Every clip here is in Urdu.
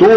2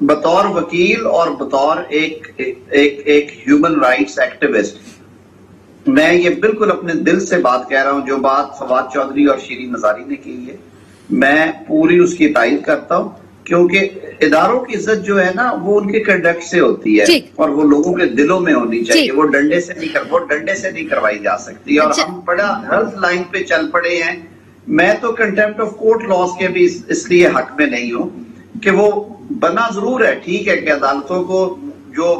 بطور وکیل اور بطور ایک ہیومن رائٹس ایکٹیوسٹ میں یہ بالکل اپنے دل سے بات کہہ رہا ہوں. جو بات فواد چودھری اور شیرین مزاری نے کی ہے میں پوری اس کی تائید کرتا ہوں, کیونکہ اداروں کی عزت جو ہے نا وہ ان کے کنڈکٹ سے ہوتی ہے اور وہ لوگوں کے دلوں میں ہونی چاہیے. وہ ڈنڈے سے نہیں کروائی جا سکتی. اور ہم بڑا ہیلتھ لائن پہ چل پڑے ہیں. میں تو کنٹیمپٹ آف کورٹ لاز کے بھی اس لیے حق میں نہیں ہوں کہ وہ بنا ضرور ہے, ٹھیک ہے کہ عدالتوں کو جو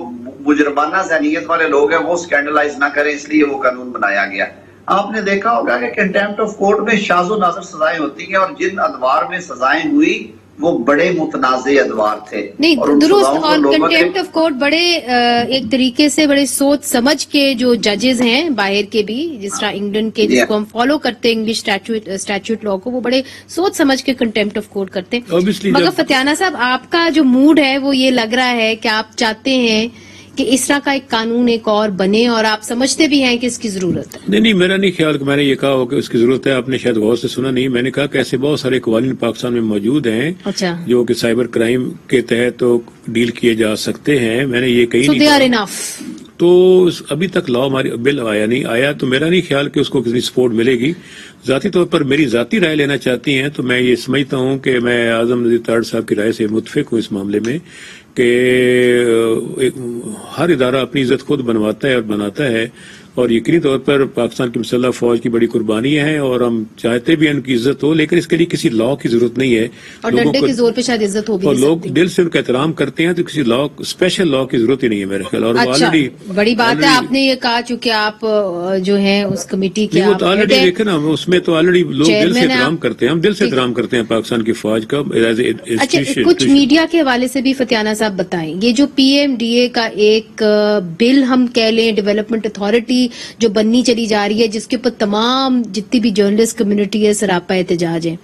مجرمانہ ذہنیت والے لوگ ہیں وہ سکینڈلائز نہ کریں, اس لیے وہ قانون بنایا گیا. آپ نے دیکھا ہوگا کہ کنٹیمپٹ آف کورٹ میں شاذ و نادر سزائیں ہوتی ہیں, اور جن ادوار میں سزائیں ہوئی وہ بڑے متنازع ادوار تھے. نہیں درست, اور کنٹیمپٹ آف کورٹ بڑے ایک طریقے سے بڑے سوچ سمجھ کے جو ججز ہیں باہر کے بھی, جس طرح انگلینڈ کے جس کو ہم فالو کرتے ہیں انگلش اسٹیچوٹ لا کو, وہ بڑے سوچ سمجھ کے کنٹیمپٹ آف کورٹ کرتے ہیں. مگر فتیانہ صاحب آپ کا جو موڈ ہے وہ یہ لگ رہا ہے کہ آپ چاہتے ہیں کہ اس طرح کا ایک قانون ایک اور بنے, اور آپ سمجھتے بھی ہیں کہ اس کی ضرورت ہے. نہیں, میرا نہیں خیال کہ میں نے یہ کہا ہو کہ اس کی ضرورت ہے. آپ نے شاید غور سے سنا نہیں, میں نے کہا کہ ایسے بہت سارے قوانین پاکستان میں موجود ہیں جو کہ سائبر کرائم کے تحت تو ڈیل کیے جا سکتے ہیں. میں نے یہ کہیں نہیں کہا. تو ابھی تک لا ہماری بل نہیں آیا, تو میرا نہیں خیال کہ اس کو کسی سپورٹ ملے گی. ذاتی طور پر میری ذاتی رائے لینا چاہتی ہیں تو میں یہ سمجھتا ہوں کہ میں اعظم نذیر تارڑ صاحب کی رائے سے متفق ہوں اس معاملے میں کہ ہر ادارہ اپنی عزت خود بنواتا ہے اور بناتا ہے, اور یقینی طور پر پاکستان کی مسلح فوج کی بڑی قربانیاں ہیں اور ہم چاہتے بھی ان کی عزت ہو, لیکن اس کے لیے کسی لا کی ضرورت نہیں ہے. اور ڈنڈے کے زور پہ شاید عزت ہو بھی, اور لوگ دل سے ان کا احترام کرتے ہیں, تو کسی لا اسپیشل لا کی ضرورت ہی نہیں ہے میرے خیال. اور آلریڈی بڑی بات ہے آپ نے یہ کہا, چونکہ آپ جو ہیں اس کمیٹی کے آلریڈی دیکھے نا, اس میں تو آلریڈی لوگ دل سے احترام کرتے ہیں. ہم دل سے احترام کرتے ہیں پاکستان کی فوج کا. اچھا, کچھ میڈیا کے حوالے سے بھی فتیانہ صاحب بتائیں, یہ جو پی ایم ڈی اے کا ایک بل ہم کہہ لیں, ڈیولپمنٹ اتھارٹی جو بننی چلی جا رہی ہے, جس کے اوپر تمام جتنی بھی جرنلسٹ کمیونٹی ہے سراپا احتجاج ہے,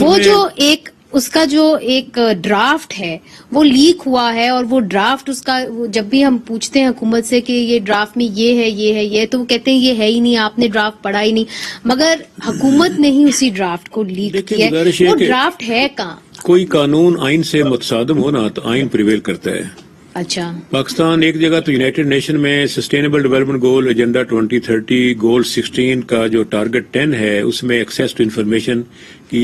وہ جو ایک اس کا جو ایک ڈرافٹ ہے وہ لیک ہوا ہے, اور وہ ڈرافٹ اس کا جب بھی ہم پوچھتے ہیں حکومت سے کہ یہ ڈرافٹ میں یہ ہے تو وہ کہتے ہیں یہ ہے ہی نہیں, آپ نے ڈرافٹ پڑھا ہی نہیں. مگر حکومت نے ہی اسی ڈرافٹ کو لیک کیا ہے. وہ ڈرافٹ ہے کہاں؟ کوئی قانون آئین سے متصادم ہونا تو آئین پریویل کرتا ہے. اچھا, پاکستان ایک جگہ تو یونائٹڈ نیشن میں سسٹینیبل ڈیولپمنٹ گول ایجنڈا 2030 گول 16 کا جو ٹارگٹ 10 ہے, اس میں ایکسیس ٹو انفارمیشن کی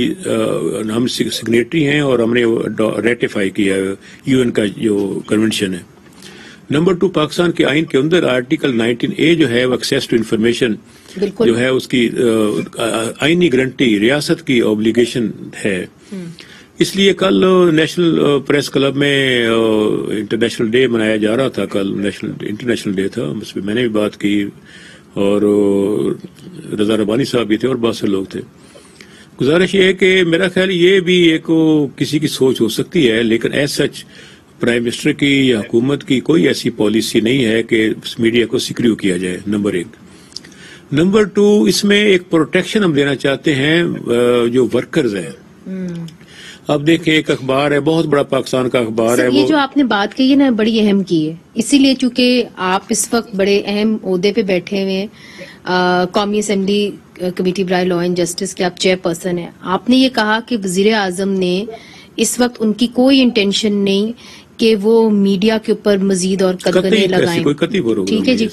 ہم سگنیٹری ہیں اور ہم نے ریٹیفائی کیا یو این کا جو کنونشن ہے. نمبر 2, پاکستان کے آئین کے اندر آرٹیکل 19A جو ہے وہ ایکسیس ٹو انفارمیشن جو ہے اس کی آئینی گارنٹی ریاست کی اوبلیگیشن ہے. اس لیے کل نیشنل پریس کلب میں انٹرنیشنل ڈے منایا جا رہا تھا. کل انٹرنیشنل ڈے تھا, اس پہ میں نے بھی بات کی, اور رضا ربانی صاحب بھی تھے اور بہت سے لوگ تھے. گزارش یہ ہے کہ میرا خیال یہ بھی ایک کسی کی سوچ ہو سکتی ہے, لیکن ایز سچ پرائم منسٹر کی یا حکومت کی کوئی ایسی پالیسی نہیں ہے کہ میڈیا کو سیکریو کیا جائے. نمبر 1. نمبر 2, اس میں ایک پروٹیکشن ہم دینا چاہتے ہیں جو ورکرز ہیں. اب دیکھیں, ایک اخبار ہے, بہت بڑا پاکستان کا اخبار ہے, یہ جو آپ نے بات کہی ہے نا بڑی اہم کی ہے, اسی لیے چونکہ آپ اس وقت بڑے اہم عہدے پہ بیٹھے ہوئے ہیں, قومی اسمبلی کمیٹی برائے لا اینڈ جسٹس کے آپ چیئر پرسن ہیں. آپ نے یہ کہا کہ وزیر اعظم نے اس وقت ان کی کوئی انٹینشن نہیں کہ وہ میڈیا کے اوپر مزید اور قدغنیں لگائیں. ٹھیک ہے جی,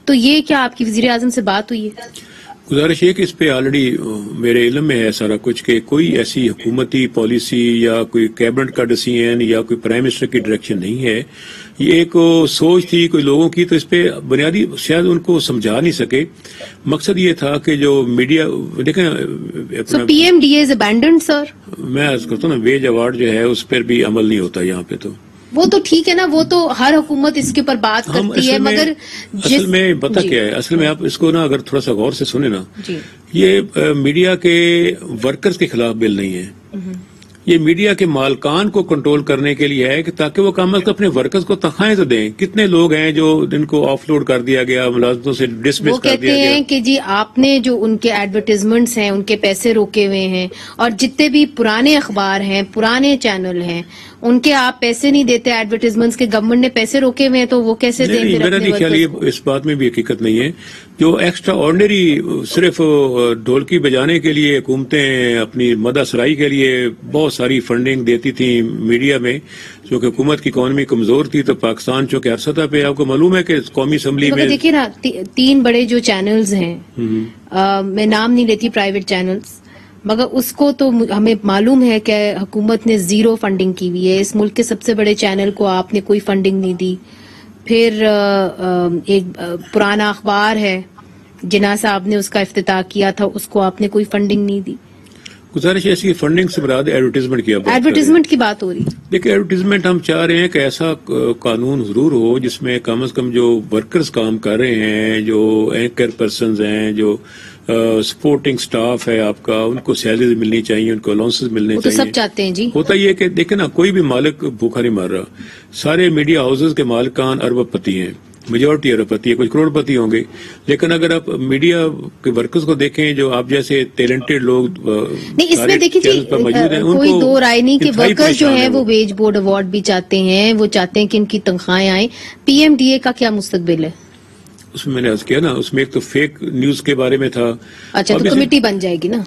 تو یہ کیا آپ کی وزیر اعظم سے بات ہوئی ہے؟ گزارش یہ کہ اس پہ آلریڈی میرے علم میں ہے سارا کچھ کہ کوئی ایسی حکومتی پالیسی یا کوئی کیبنٹ کا ڈیسیژن یا کوئی پرائم منسٹر کی ڈائریکشن نہیں ہے. یہ ایک سوچ تھی کوئی لوگوں کی, تو اس پہ بنیادی شاید ان کو سمجھا نہیں سکے. مقصد یہ تھا کہ جو میڈیا دیکھیں P M D A is abandoned. Sir میں عرض کرتا ہوں نا, ویج ایوارڈ جو ہے اس پر بھی عمل نہیں ہوتا یہاں پہ. تو وہ تو ٹھیک ہے نا, وہ تو ہر حکومت اس کے اوپر بات کرتی ہے, مگر اصل میں پتہ کیا ہے, اصل میں آپ اس کو نا اگر تھوڑا سا غور سے سنیں نا, یہ میڈیا کے ورکرز کے خلاف بل نہیں ہے. یہ میڈیا کے مالکان کو کنٹرول کرنے کے لیے ہے کہ تاکہ وہ کم از کم اپنے ورکرز کو تنخواہیں تو دیں. کتنے لوگ ہیں جو جن کو آف لوڈ کر دیا گیا, ملازمتوں سے ڈسمس کر دیا گیا. وہ کہتے ہیں کہ جی آپ نے جو ان کے ایڈورٹیزمنٹس ہیں ان کے پیسے روکے ہوئے ہیں, اور جتنے بھی پرانے اخبار ہیں, پرانے چینل ہیں, ان کے آپ پیسے نہیں دیتے ایڈورٹیزمنٹس کے, گورنمنٹ نے پیسے روکے ہوئے ہیں تو وہ کیسے دیں؟ میرا نہیں خیال یہ اس بات میں بھی حقیقت نہیں ہے. جو ایکسٹرا آرڈنری صرف ڈھولکی بجانے کے لیے حکومتیں اپنی مدح سرائی کے لیے بہت ساری فنڈنگ دیتی تھیں میڈیا میں, چونکہ حکومت کی اکانومی کمزور تھی تو پاکستان چونکہ ہر سطح پہ آپ کو معلوم ہے کہ قومی اسمبلی میں دیکھیے نا 3 بڑے جو چینلز ہیں, میں نام نہیں لیتی پرائیویٹ چینلز, مگر اس کو تو ہمیں معلوم ہے کہ حکومت نے 0 فنڈنگ کی ہوئی ہے. اس ملک کے سب سے بڑے چینل کو آپ نے کوئی فنڈنگ نہیں دی. پھر ایک پرانا اخبار ہے جناح صاحب نے اس کا افتتاح کیا تھا, اس کو آپ نے کوئی فنڈنگ نہیں دی. گزارش ایسی فنڈنگ سے مراد ایڈورٹیزمنٹ کی ایڈورٹیزمنٹ کی بات ہو رہی. دیکھیں ایڈورٹیزمنٹ ہم چاہ رہے ہیں کہ ایسا قانون ضرور ہو جس میں کم از کم جو ورکرز کام کر رہے ہیں, جو اینکر پرسنز ہیں, جو سپورٹنگ سٹاف ہے آپ کا, ان کو سیلریز ملنی چاہیے, ان کو الاؤنسز ملنے چاہیے. سب چاہتے ہیں جی. ہوتا یہ کہ دیکھیں نا کوئی بھی مالک بھوکا نہیں مار رہا. سارے میڈیا ہاؤسز کے مالکان ارب پتی ہیں, میجورٹی ارب پتی ہے, کچھ کروڑ پتی ہوں گے. لیکن اگر آپ میڈیا کے ورکرز کو دیکھیں جو آپ جیسے ٹیلنٹڈ لوگ نہیں, اس میں دیکھیے جی کوئی دو رائے نہیں کہ ورکرز جو ہیں وہ ویج بورڈ ایوارڈ بھی چاہتے ہیں, وہ چاہتے ہیں کہ ان کی تنخواہیں آئیں. پی ایم ڈی اے کا کیا مستقبل ہے؟ اس میں نے عرض کیا نا, اس میں ایک تو فیک نیوز کے بارے میں تھا. اچھا تو کمیٹی بن جائے گی نا,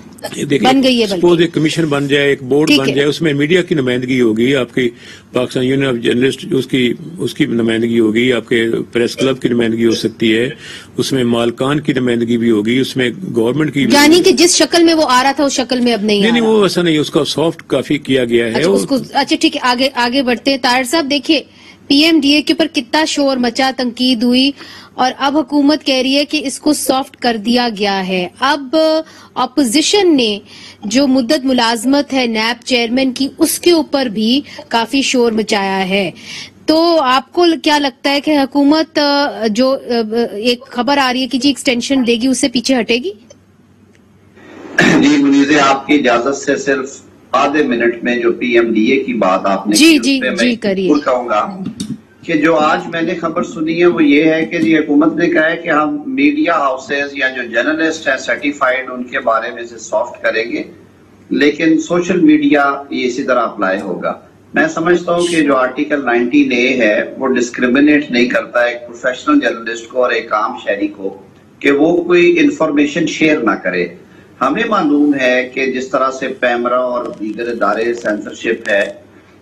بن گئی ہے, سپوز ایک کمیشن بن جائے, ایک بورڈ بن جائے, اس میں میڈیا کی نمائندگی ہوگی, آپ کی پاکستان یونین آف جرنلسٹ اس کی نمائندگی ہوگی, آپ کے پریس کلب کی نمائندگی ہو سکتی ہے, اس میں مالکان کی نمائندگی بھی ہوگی, اس میں گورنمنٹ کی, یعنی کہ جس شکل میں وہ آ رہا تھا اس شکل میں اب نہیں, وہ ایسا نہیں, اس کا سافٹ کافی کیا گیا ہے. اچھا ٹھیک ہے, آگے بڑھتے ہیں. طاہر صاحب دیکھیے پی ایم ڈی اے کے اوپر کتنا شور مچا, تنقید ہوئی, اور اب حکومت کہہ رہی ہے کہ اس کو سافٹ کر دیا گیا ہے. اب اپوزیشن نے جو مدت ملازمت ہے نیب چیئرمین کی, اس کے اوپر بھی کافی شور مچایا ہے. تو آپ کو کیا لگتا ہے کہ حکومت جو ایک خبر آ رہی ہے کہ جی ایکسٹینشن دے گی, اس سے پیچھے ہٹے گی؟ جی منیزے, آپ کی اجازت سے صرف آدھے منٹ میں جو پی ایم ڈی اے کی بات آپ نے جی کریے. کہوں گا کہ جو آج میں نے خبر سنی ہے وہ یہ ہے کہ جی حکومت نے کہا ہے کہ ہم میڈیا ہاؤسز یا جو جرنلسٹ ہیں سرٹیفائیڈ, ان کے بارے میں سے سافٹ کریں گے, لیکن سوشل میڈیا یہ اسی طرح اپلائی ہوگا. میں سمجھتا ہوں کہ جو آرٹیکل 19A ہے وہ ڈسکریمنیٹ نہیں کرتا ایک پروفیشنل جرنلسٹ کو اور ایک عام شہری کو کہ وہ کوئی انفارمیشن شیئر نہ کرے. ہمیں معلوم ہے کہ جس طرح سے پیمرا اور دیگر ادارے سینسرشپ ہے,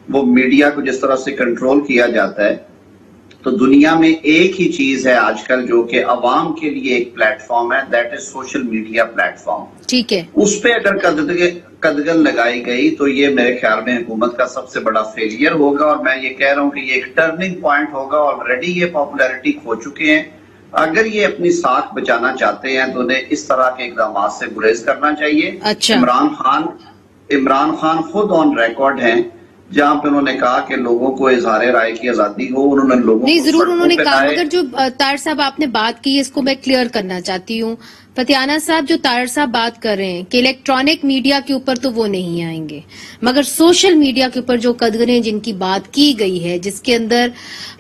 وہ میڈیا کو جس طرح سے کنٹرول کیا جاتا ہے, تو دنیا میں ایک ہی چیز ہے آج کل جو کہ عوام کے لیے ایک پلیٹ فارم ہے, that is social media plate form. ٹھیک ہے, اس پہ اگر قدغن لگائی گئی تو یہ میرے خیال میں حکومت کا سب سے بڑا فیلئر ہوگا, اور میں یہ کہہ رہا ہوں کہ یہ ایک ٹرننگ پوائنٹ ہوگا. آلریڈی یہ پاپولیرٹی کھو چکے ہیں. اگر یہ اپنی ساکھ بچانا چاہتے ہیں تو انہیں اس طرح کے اقدامات سے گریز کرنا چاہیے. اچھا, عمران خان خود آن ریکارڈ ہیں جہاں پہ انہوں نے کہا کہ لوگوں کو اظہار رائے کی آزادی ہو, انہوں نے لوگوں نہیں ضرور انہوں نے کہا, مگر جو طاہر صاحب آپ نے بات کی اس کو میں کلیئر کرنا چاہتی ہوں. فتیانہ صاحب, جو طاہر صاحب بات کر رہے ہیں کہ الیکٹرانک میڈیا کے اوپر تو وہ نہیں آئیں گے, مگر سوشل میڈیا کے اوپر جو قدغنیں جن کی بات کی گئی ہے, جس کے اندر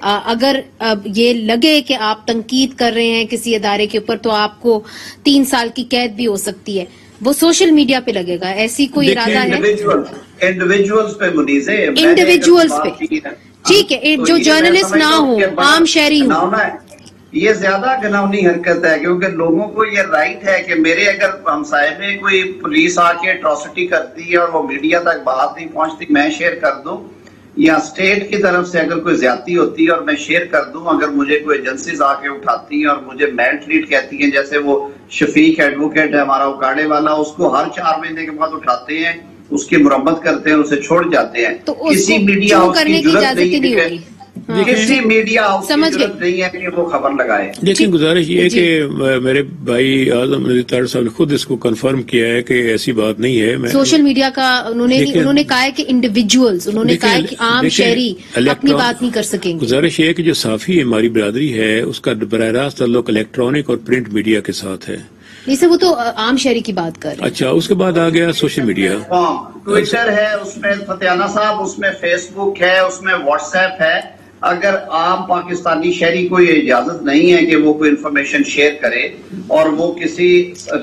اگر یہ لگے کہ آپ تنقید کر رہے ہیں کسی ادارے کے اوپر تو آپ کو 3 سال کی قید بھی ہو سکتی ہے, وہ سوشل میڈیا پہ لگے گا. ایسی کوئی ارادہ ہے؟ انڈیویجولز پہ منیزے, انڈیویجولز پہ ٹھیک ہے, جو جرنلسٹ نہ ہو, عام شہری ہو. یہ زیادہ گھناؤنی حرکت ہے کیونکہ لوگوں کو یہ رائٹ ہے کہ میرے اگر ہمسائے میں کوئی پولیس آ کے اٹراسٹی کرتی ہے اور وہ میڈیا تک بات نہیں پہنچتی, میں شیئر کر دوں, یا اسٹیٹ کی طرف سے اگر کوئی زیادتی ہوتی ہے اور میں شیئر کر دوں, اگر مجھے کوئی ایجنسیز آ کے اٹھاتی ہیں اور مجھے میل ٹریٹ کہتی ہیں, جیسے وہ شفیق ایڈوکیٹ ہے ہمارا اکاڑے والا, اس کو ہر 4 مہینے کے بعد اٹھاتے ہیں, اس کی مرمت کرتے ہیں, اسے چھوڑ جاتے ہیں. کسی میڈیا ہاؤس کی ضرورت نہیں ہے, کسی میڈیا ہاؤس کی ضرورت نہیں ہے کہ وہ خبر لگائے. لیکن گزارش یہ ہے کہ میرے بھائی اعظم نذیر طاہر صاحب نے خود اس کو کنفرم کیا ہے کہ ایسی بات نہیں ہے. سوشل میڈیا کا انہوں نے کہا ہے کہ انڈیویجولز, انہوں نے کہا ہے کہ عام شہری اپنی بات نہیں کر سکیں گے. گزارش یہ ہے کہ جو صحافی ہماری برادری ہے اس کا براہ راست تعلق الیکٹرانک اور پرنٹ میڈیا کے ساتھ ہے. نہیں سر, وہ تو عام شہری کی بات کر رہے ہیں. اچھا, اس کے بعد آ گیا سوشل میڈیا, ٹویٹر ہے, اس میں فتیانہ صاحب, اس میں فیس بک ہے, اس میں واٹس ایپ ہے. اگر عام پاکستانی شہری کو یہ اجازت نہیں ہے کہ وہ کوئی انفارمیشن شیئر کرے اور وہ کسی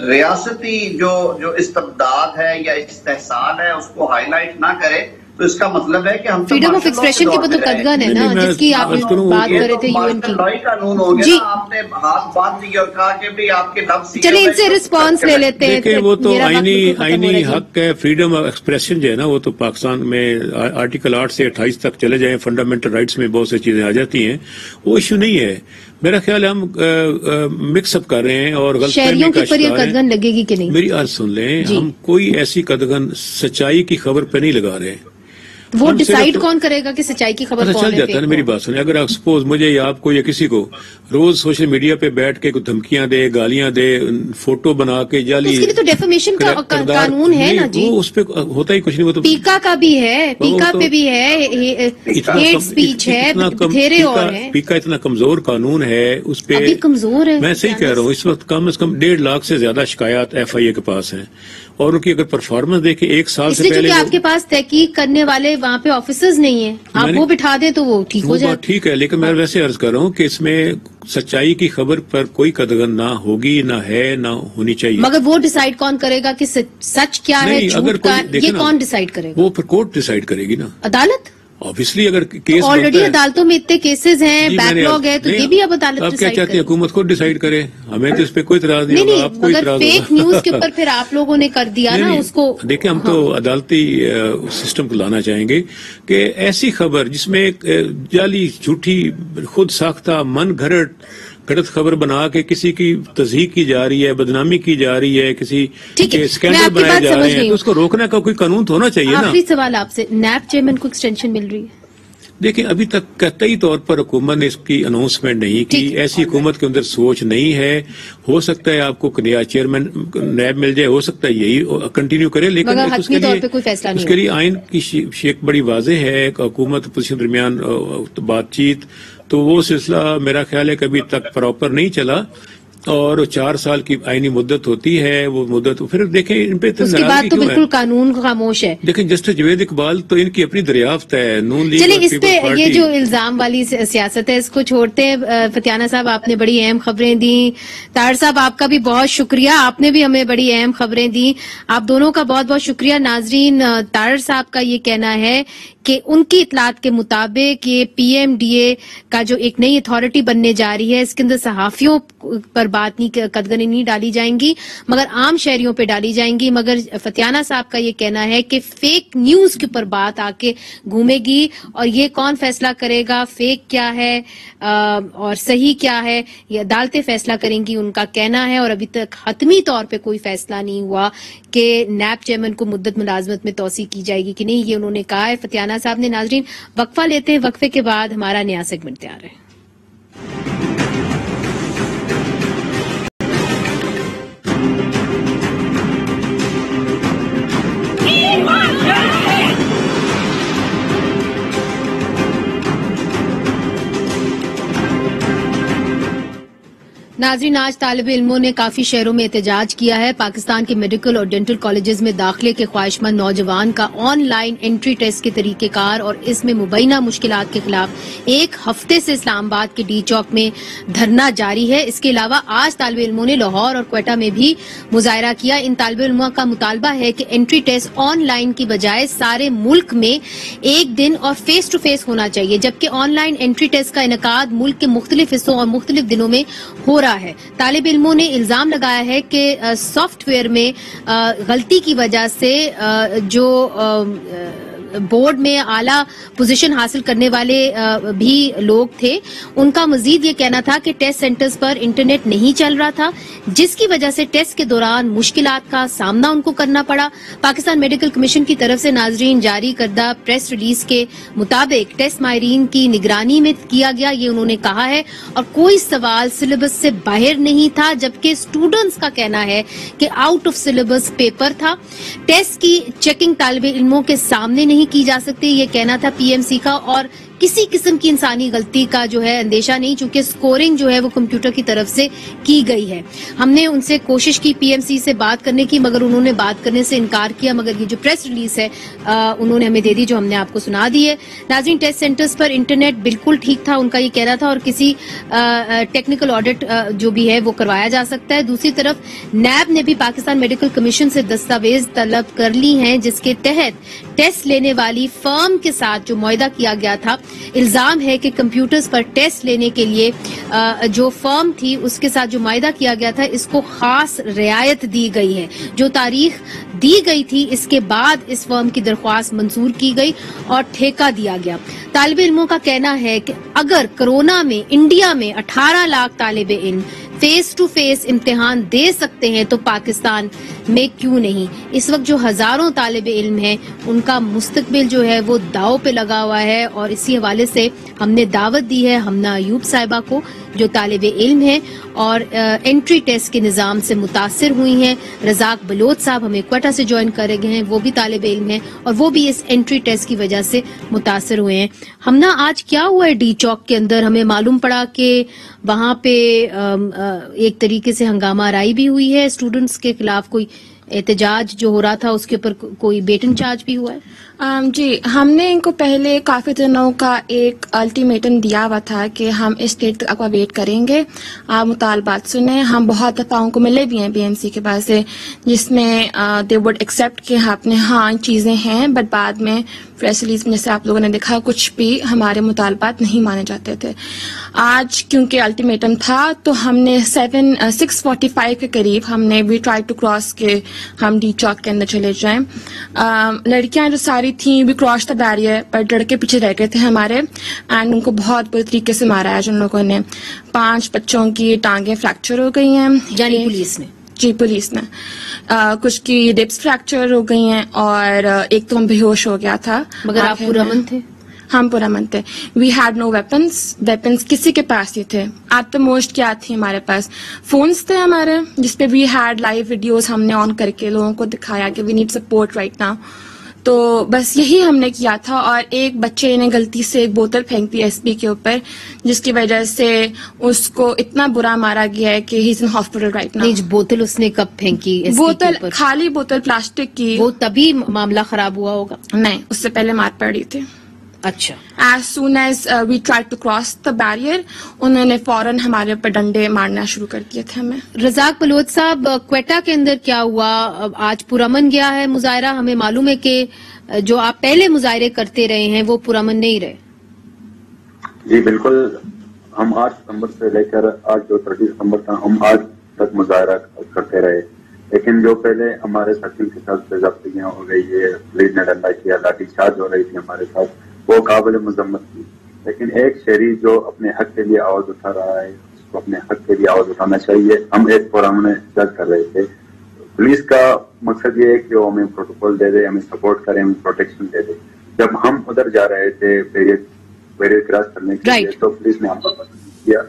ریاستی جو استبداد ہے یا استحصال ہے اس کو ہائی لائٹ نہ کرے, تو اس کا مطلب ہے کہ ہم فریڈم آف ایکسپریشن کی تو قدغن ہے نا، جس کی آپ بات کر رہے تھے UN کی قانون ہو گیا، آپ نے ہاتھ باندھ دیے اور کہا کہ بھی آپ کے لفظ، چلیں ان سے رسپانس لے لیتے ہیں. دیکھیں وہ تو آئینی حق ہے، فریڈم آف ایکسپریشن جو ہے نا وہ تو پاکستان میں آرٹیکل 8 سے 28 تک چلے جائیں، فنڈامنٹل رائٹس میں بہت سی چیزیں آ جاتی ہیں، وہ ایشو نہیں ہے. میرا خیال ہے ہم مکس اپ کر رہے ہیں اور غلط فہمی کا شکار ہیں. قدغن لگے گی کہ نہیں؟ میری عرض سن لیں، ہم کوئی ایسی قدغن سچائی کی خبر پہ نہیں لگا رہے. وہ ڈیسائیڈ کون کرے گا کہ سچائی کی خبر کون ہے؟ چل جاتا ہے نا. میری بات سنیں، اگر آپ سپوز مجھے یا آپ کو یا کسی کو روز سوشل میڈیا پہ بیٹھ کے کوئی دھمکیاں دے، گالیاں دے، فوٹو بنا کے جعلی، اس کے لیے تو ڈیفیمیشن کا قانون ہے نا جی. وہ اس پہ ہوتا ہی کچھ نہیں. وہ تو پیکا کا بھی ہے، پیکا پہ بھی ہے، ہیٹ سپیچ ہے، بتھیرے اور ہیں. پیکا اتنا کمزور قانون ہے، اس پہ کمزور ہے. میں صحیح کہہ رہا ہوں، اس وقت کم از کم 1.5 لاکھ سے زیادہ شکایات FIA کے پاس ہیں، اور ان کی اگر پرفارمنس دیکھیں ایک سال سے پہلے، آپ کے پاس تحقیق کرنے والے وہاں پہ آفیسرز نہیں ہیں، آپ وہ بٹھا دیں تو وہ ٹھیک ہو جائے. ٹھیک ہے، لیکن میں ویسے عرض کر رہا ہوں کہ اس میں سچائی کی خبر پر کوئی قدغن نہ ہوگی، نہ ہے، نہ ہونی چاہیے. مگر وہ ڈیسائیڈ کون کرے گا کہ سچ کیا ہے، جھوٹ کیا ہے، یہ کون ڈیسائیڈ کرے گا؟ وہ پھر کورٹ ڈیسائیڈ کرے گی نا، عدالت. obviously اگر کیس آلریڈی عدالتوں میں اتنے کیسز ہیں، بیک لاگ ہے، تو یہ بھی اب عدالت آپ کیا چاہتے ہیں حکومت خود ڈیسائیڈ کرے؟ ہمیں تو اس پہ کوئی اعتراض نہیں ہوگا، آپ کو اعتراض ہوگا. فیک نیوز کے اوپر پھر آپ لوگوں نے کر دیا نا اس کو. دیکھیں ہم تو عدالتی سسٹم کو لانا چاہیں گے کہ ایسی خبر جس میں جعلی، جھوٹی، خود ساختہ، من گھڑت خبر بنا کے کسی کی تضحیق کی جا رہی ہے، بدنامی کی جا رہی ہے، کسی اسکینڈل بنائے جا رہے ہیں، تو اس کو روکنے کا کوئی قانون تو ہونا چاہیے نا. آخری سوال آپ سے، نیب چیئرمین کو ایکسٹینشن مل رہی ہے؟ دیکھیں ابھی تک قطعی طور پر حکومت نے اس کی اناؤنسمنٹ نہیں کی، ایسی حکومت کے اندر سوچ نہیں ہے. ہو سکتا ہے آپ کو نیا چیئرمین نیب مل جائے، ہو سکتا ہے یہی کنٹینیو کرے، لیکن اس کے لیے آئین کی شیک بڑی واضح ہے، حکومت اپوزیشن درمیان بات چیت، تو وہ سلسلہ میرا خیال ہے کہ ابھی تک پراپر نہیں چلا. اور 4 سال کی آئینی مدت ہوتی ہے، وہ مدت پھر دیکھیں ان پہ اس کے بعد تو بالکل قانون خاموش ہے. دیکھیں جسٹس جوید اقبال تو ان کی اپنی دریافت ہے، نون لیگ. چلیں اس پہ یہ جو الزام والی سیاست ہے اس کو چھوڑتے ہیں. فتیانہ صاحب آپ نے بڑی اہم خبریں دیں، طاہر صاحب آپ کا بھی بہت شکریہ، آپ نے بھی ہمیں بڑی اہم خبریں دیں. آپ دونوں کا بہت بہت شکریہ. ناظرین، طاہر صاحب کا یہ کہنا ہے کہ ان کی اطلاعات کے مطابق یہ PMDA کا جو ایک نئی اتھارٹی بننے جا رہی ہے، اس کے اندر صحافیوں پر بات نہیں، قدغنیں نہیں ڈالی جائیں گی، مگر عام شہریوں پہ ڈالی جائیں گی. مگر فتیانہ صاحب کا یہ کہنا ہے کہ فیک نیوز کے اوپر بات آ کے گھومے گی، اور یہ کون فیصلہ کرے گا فیک کیا ہے اور صحیح کیا ہے، یہ عدالتیں فیصلہ کریں گی، ان کا کہنا ہے. اور ابھی تک حتمی طور پہ کوئی فیصلہ نہیں ہوا کہ نیب چیئرمین کو مدت ملازمت میں توسیع کی جائے گی کہ نہیں، یہ انہوں نے کہا ہے فتیانہ صاحب نے. ناظرین وقفہ لیتے ہیں، وقفے کے بعد ہمارا نیا سیگمنٹ تیار ہے. ناظرین، آج طالب علموں نے کافی شہروں میں احتجاج کیا ہے. پاکستان کے میڈیکل اور ڈینٹل کالجز میں داخلے کے خواہش مند نوجوان کا آن لائن انٹری ٹیسٹ کے طریقہ کار اور اس میں مبینہ مشکلات کے خلاف 1 ہفتے سے اسلام آباد کے ڈی چوک میں دھرنا جاری ہے. اس کے علاوہ آج طالب علموں نے لاہور اور کوئٹہ میں بھی مظاہرہ کیا. ان طالب علموں کا مطالبہ ہے کہ انٹری ٹیسٹ آن لائن کی بجائے سارے ملک میں 1 دن اور فیس ٹو فیس ہونا چاہیے، جبکہ آن لائن انٹری ٹیسٹ کا انعقاد ملک کے مختلف حصوں اور مختلف دنوں میں ہو رہا ہے. طالب علموں نے الزام لگایا ہے کہ سافٹ ویئر میں غلطی کی وجہ سے جو بورڈ میں اعلیٰ پوزیشن حاصل کرنے والے بھی لوگ تھے، ان کا مزید یہ کہنا تھا کہ ٹیسٹ سینٹرز پر انٹرنیٹ نہیں چل رہا تھا، جس کی وجہ سے ٹیسٹ کے دوران مشکلات کا سامنا ان کو کرنا پڑا. پاکستان میڈیکل کمیشن کی طرف سے ناظرین جاری کردہ پریس ریلیز کے مطابق ٹیسٹ ماہرین کی نگرانی میں کیا گیا، یہ انہوں نے کہا ہے، اور کوئی سوال سلیبس سے باہر نہیں تھا، جبکہ اسٹوڈنٹس کا کہنا ہے کہ آؤٹ آف سلیبس پیپر تھا. ٹیسٹ کی چیکنگ طالب علموں کے سامنے نہیں کی جا سکتی، یہ کہنا تھا PMC کا. اور کسی قسم کی انسانی غلطی کا جو ہے اندیشہ نہیں، چونکہ سکورنگ جو ہے وہ کمپیوٹر کی طرف سے کی گئی ہے. ہم نے ان سے کوشش کی پی ایم سی سے بات کرنے کی، مگر انہوں نے بات کرنے سے انکار کیا. مگر یہ جو پریس ریلیز ہے انہوں نے ہمیں دے دی، جو ہم نے آپ کو سنا دی ہے. ناظرین، ٹیسٹ سینٹرز پر انٹرنیٹ بالکل ٹھیک تھا، ان کا یہ کہنا تھا، اور کسی ٹیکنیکل آڈٹ جو بھی ہے وہ کروایا جا سکتا ہے. دوسری طرف نیب نے بھی پاکستان میڈیکل کمیشن سے دستاویز طلب کر لی ہیں، جس کے تحت ٹیسٹ لینے والی فرم کے ساتھ جو معاہدہ کیا گیا تھا، الزام ہے کہ کمپیوٹرز پر ٹیسٹ لینے کے لیے جو فرم تھی اس کے ساتھ جو معاہدہ کیا گیا تھا، اس کو خاص رعایت دی گئی ہے. جو تاریخ دی گئی تھی اس کے بعد اس فرم کی درخواست منظور کی گئی اور ٹھیکہ دیا گیا. طالب علموں کا کہنا ہے کہ اگر کرونا میں انڈیا میں 18 لاکھ طالب علم فیس ٹو فیس امتحان دے سکتے ہیں تو پاکستان میں کیوں نہیں. اس وقت جو ہزاروں طالب علم ہیں ان کا مستقبل جو ہے وہ داؤ پہ لگا ہوا ہے، اور اسی حوالے سے ہم نے دعوت دی ہے ہمنہ ایوب صاحبہ کو، جو طالب علم ہیں اور انٹری ٹیسٹ کے نظام سے متاثر ہوئی ہیں. رزاق بلوچ صاحب ہمیں کوئٹہ سے جوائن کر گئے ہیں، وہ بھی طالب علم ہیں اور وہ بھی اس انٹری ٹیسٹ کی وجہ سے متاثر ہوئے ہیں. ہمنہ، آج کیا ہوا ہے ڈی چوک کے اندر؟ ہمیں معلوم پڑا کہ وہاں پہ ایک طریقے سے ہنگامہ آرائی بھی ہوئی ہے، اسٹوڈنٹس کے خلاف کوئی احتجاج جو ہو رہا تھا اس کے اوپر کوئی بیٹن چارج بھی ہوا ہے. جی، ہم نے ان کو پہلے کافی دنوں کا ایک الٹیمیٹم دیا ہوا تھا کہ ہم اس ڈیٹ تک آپ ویٹ کریں گے، آپ مطالبات سنیں. ہم بہت دفعہ ان کو ملے بھی ہیں بی ایم سی کے پاس سے، جس میں دے وڈ ایکسیپٹ کہ ہاں چیزیں ہیں، بٹ بعد میں پریس ریلیز میں جیسے آپ لوگوں نے دیکھا کچھ بھی ہمارے مطالبات نہیں مانے جاتے تھے. آج کیونکہ الٹیمیٹم تھا تو ہم نے 6:45 کے قریب ہم نے وی ٹرائی ٹو کراس کے ہم ڈی چوک کے اندر چلے جائیں. لڑکیاں جو ساری تھیں وی کراس دا بیریئر، پر لڑکے پیچھے رہ گئے تھے ہمارے، اینڈ ان کو بہت بری طریقے سے مارا ہے جن لوگوں نے. 5 بچوں کی ٹانگیں فریکچر ہو گئی ہیں، یعنی پولیس نے؟ جی، پولیس نے. کچھ کی ڈپس فریکچر ہو گئی ہیں اور ایک تو ہم بے ہوش ہو گیا تھا. مگر آپ پرامن تھے؟ ہم پرامن تھے. وی ہیڈ نو ویپنس کسی کے پاس ہی تھے. ایٹ دا موسٹ کیا تھی ہمارے پاس؟ فونس تھے ہمارے، جس پہ وی ہیڈ لائیو ویڈیوز ہم نے آن کر کے لوگوں کو دکھایا کہ we need support right now. تو بس یہی ہم نے کیا تھا. اور ایک بچے نے غلطی سے ایک بوتل پھینک دی ایس پی کے اوپر، جس کی وجہ سے اس کو اتنا برا مارا گیا ہے کہ ہی از ان ہاسپٹل رائٹ ناؤ. بوتل اس نے کب پھینکی؟ بوتل، خالی بوتل پلاسٹک کی. وہ تبھی معاملہ خراب ہوا ہوگا؟ نہیں، اس سے پہلے مار پڑی تھی. اچھا. As soon as we try to cross the barrier, انہوں نے فوراً ہمارے اوپر ڈنڈے مارنا شروع کر دیے تھے ہمیں. رزاق بلوچ صاحب، کوئٹہ کے اندر کیا ہوا؟ آج پرامن گیا ہے مظاہرہ، ہمیں معلوم ہے کہ جو آپ پہلے مظاہرے کرتے رہے ہیں وہ پرامن نہیں رہے. جی بالکل، ہم 8 ستمبر سے لے کر آج جو 30 ستمبر تھا ہم آج تک مظاہرہ کرتے رہے. لیکن جو پہلے ہمارے ساتھیوں کے ساتھ ضبطیاں ہو گئی ہے، پولیس نے ڈنڈا کیا، لاٹھی چارج ہو رہی تھی ہمارے ساتھ، وہ قابل مذمت تھی. لیکن ایک شہری جو اپنے حق کے لیے آواز اٹھا رہا ہے اس کو اپنے حق کے لیے آواز اٹھانا چاہیے. ہم ایک فورم میں جج کر رہے تھے. پولیس کا مقصد یہ ہے کہ وہ ہمیں پروٹوکول دے دے، ہمیں سپورٹ کرے، ہمیں پروٹیکشن دے دے. جب ہم ادھر جا رہے تھے بیریئر کراس کرنے کے لیے تو پولیس نے ہم پر پسند کیا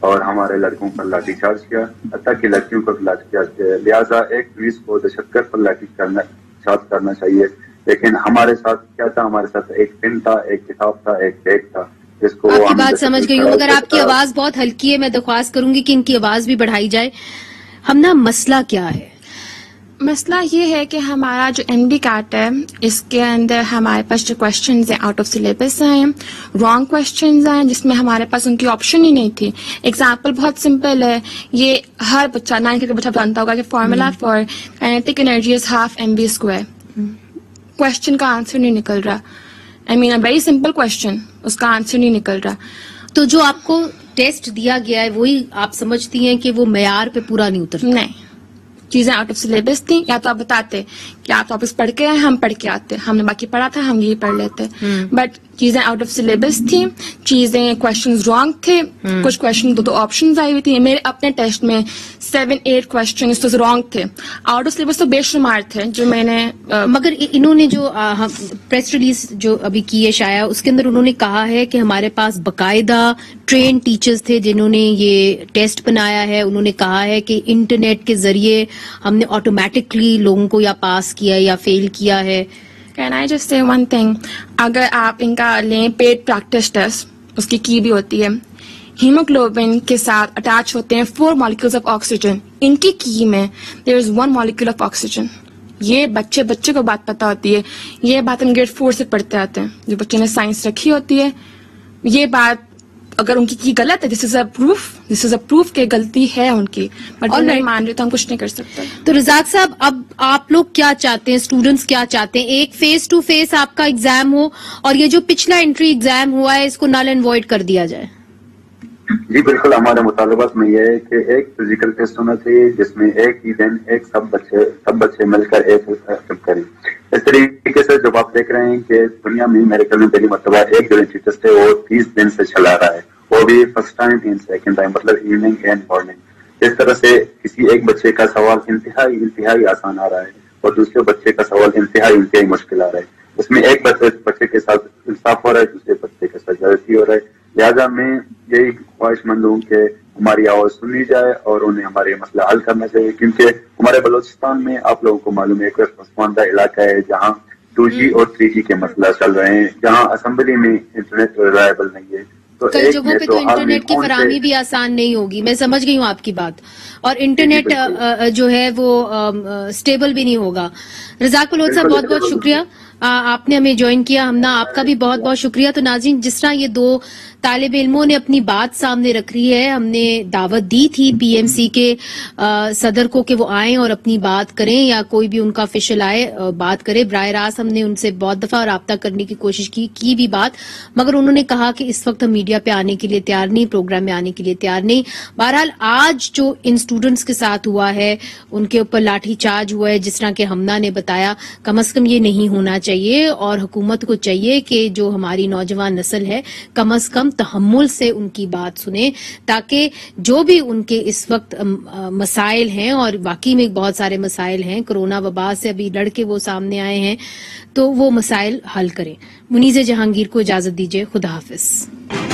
اور ہمارے لڑکوں پر لاٹھی چارج کیا، حتیٰ کہ لڑکیوں پر لاٹھی چارج کیا. لہٰذا ایک پولیس کو دہشت گرد پر لاٹھی چارج کرنا چاہیے. لیکن ہمارے ساتھ کیا تھا؟ ہمارے ساتھ ایک پن تھا، ایک کتاب تھا، ایک بیگ تھا. جس کو آپ کی بات سمجھ گئی ہوں، مگر آپ کی آواز بہت ہلکی ہے. میں درخواست کروں گی کہ ان کی آواز بھی بڑھائی جائے. ہمنا، مسئلہ کیا ہے؟ مسئلہ یہ ہے کہ ہمارا جو ایم ڈی کیٹ ہے اس کے اندر ہمارے پاس جو کوشچنز ہیں آؤٹ آف سلیبس ہیں، رانگ کوشچنز ہیں، جس میں ہمارے پاس ان کی آپشن ہی نہیں تھی. ایگزامپل بہت سمپل ہے، یہ ہر بچہ 9 کا بچہ جانتا ہوگا کہ formula for kinetic energy is ½ mv². Question کا آنسر نہیں نکل رہا. آئی مین اے ویری سمپل کوشچن، اس کا آنسر نہیں نکل رہا. تو جو آپ کو ٹیسٹ دیا گیا ہے وہی آپ سمجھتی ہیں کہ وہ معیار پہ پورا نہیں اترتا؟ نہیں، چیزیں آؤٹ آف سلیبس تھیں. یا تو آپ بتاتے کہ آپ ٹاپکس پڑھ کے آئے، ہم پڑھ کے آتے، ہم نے باقی پڑھا تھا ہم یہی پڑھ لیتے. بٹ چیزیں آؤٹ آف سلیبس تھیں، چیزیں کوشچنز رانگ تھے. کچھ کوشچن 2 آپشنز آئی ہوئی تھی. میرے اپنے ٹیسٹ میں 7-8 کوشچنز تو رانگ تھے. آؤٹ آف سلیبس تو بے شمار تھے جو میں نے. مگر انہوں نے جو پریس ریلیز جو ابھی کی ہے شائع، اس کے اندر انہوں نے کہا ہے کہ ہمارے پاس باقاعدہ ٹرین ٹیچرز تھے جنہوں نے یہ ٹیسٹ بنایا ہے. انہوں نے کہا ہے کہ انٹرنیٹ کے ذریعے ہم نے آٹومیٹکلی لوگوں کو یا پاس کیا یا فیل کیا ہے. Can I just say one thing? اگر آپ ان کا لیں پیڈ پریکٹس ٹیسٹ، اس کی کی بھی ہوتی ہے، ہیموگلوبن کے ساتھ اٹیچ ہوتے ہیں 4 molecules of oxygen. ان کی کی میں there is 1 molecule of oxygen. یہ بچے کو بات پتا ہوتی ہے، یہ بات ہم گریڈ 4 سے پڑھتے آتے ہیں، جو بچے نے سائنس رکھی ہوتی ہے. یہ بات اگر ان کی غلط ہے، دس از اے پروف کہ غلطی ہے ان کی، بٹ وہ نہیں مان رہے تو ہم کچھ نہیں کر سکتے. تو رزاق صاحب، اب آپ لوگ کیا چاہتے ہیں، اسٹوڈنٹس کیا چاہتے ہیں؟ ایک فیس ٹو فیس آپ کا ایگزام ہو اور یہ جو پچھلا انٹری ایگزام ہوا ہے اس کو نل اینڈ وائڈ کر دیا جائے؟ جی بالکل، ہمارے مطالبات میں یہ ہے کہ ایک فزیکل ٹیسٹ ہونا چاہیے جس میں ایک ہی دن سب بچے مل کر ایک کریں. اس طریقے سے جب آپ دیکھ رہے ہیں کہ دنیا میں میرے خیال میں پہلی مرتبہ ایک جو انٹری ٹیسٹ ہے وہ 30 دن سے چلا رہا ہے، وہ بھی first time in second time, مطلب ایوننگ اینڈ مارننگ. اس طرح سے کسی ایک بچے کا سوال انتہائی آسان آ رہا ہے اور دوسرے بچے کا سوال انتہائی مشکل آ رہا ہے. اس میں ایک بچے کے ساتھ انصاف ہو رہا ہے، دوسرے بچے کے ساتھ زیادتی ہو رہا ہے. لہٰذا میں یہی خواہش مند ہوں کہ ہماری آواز سنی جائے اور انہیں ہمارے مسئلہ حل کرنا چاہیے، کیونکہ ہمارے بلوچستان میں آپ لوگوں کو معلوم ہے ایک پسماندہ علاقہ ہے جہاں 2G اور 3G کے مسئلہ چل رہے ہیں، جہاں اسمبلی میں انٹرنیٹ ریلائبل نہیں ہے. کئی جگہوں پہ تو انٹرنیٹ کی فراہمی بھی آسان نہیں ہوگی. میں سمجھ گئی ہوں آپ کی بات، اور انٹرنیٹ جو ہے وہ سٹیبل بھی نہیں ہوگا. رزاق بلوچ صاحب بہت بہت شکریہ، آپ نے ہمیں جوائن کیا. ہمنا آپ کا بھی بہت بہت شکریہ. تو ناظرین، جس طرح یہ 2 طالب علموں نے اپنی بات سامنے رکھی ہے، ہم نے دعوت دی تھی پی ایم سی کے صدر کو کہ وہ آئیں اور اپنی بات کریں، یا کوئی بھی ان کا آفیشل آئے بات کرے. براہ راست ہم نے ان سے بہت دفعہ رابطہ کرنے کی کوشش کی بھی بات، مگر انہوں نے کہا کہ اس وقت ہم میڈیا پہ آنے کے لیے تیار نہیں، پروگرام میں آنے کے لیے تیار نہیں. بہرحال آج جو ان سٹوڈنٹس کے ساتھ ہوا ہے، ان کے اوپر لاٹھی چارج ہوا ہے، جس طرح کہ ہمنا نے بتایا، کم از کم یہ نہیں ہونا چاہیے، اور حکومت کو چاہیے کہ جو ہماری نوجوان نسل ہے کم از کم تحمل سے ان کی بات سنیں، تاکہ جو بھی ان کے اس وقت مسائل ہیں، اور واقعی میں بہت سارے مسائل ہیں، کرونا وبا سے ابھی لڑ کے وہ سامنے آئے ہیں، تو وہ مسائل حل کریں. منیز جہانگیر کو اجازت دیجیے. خدا حافظ.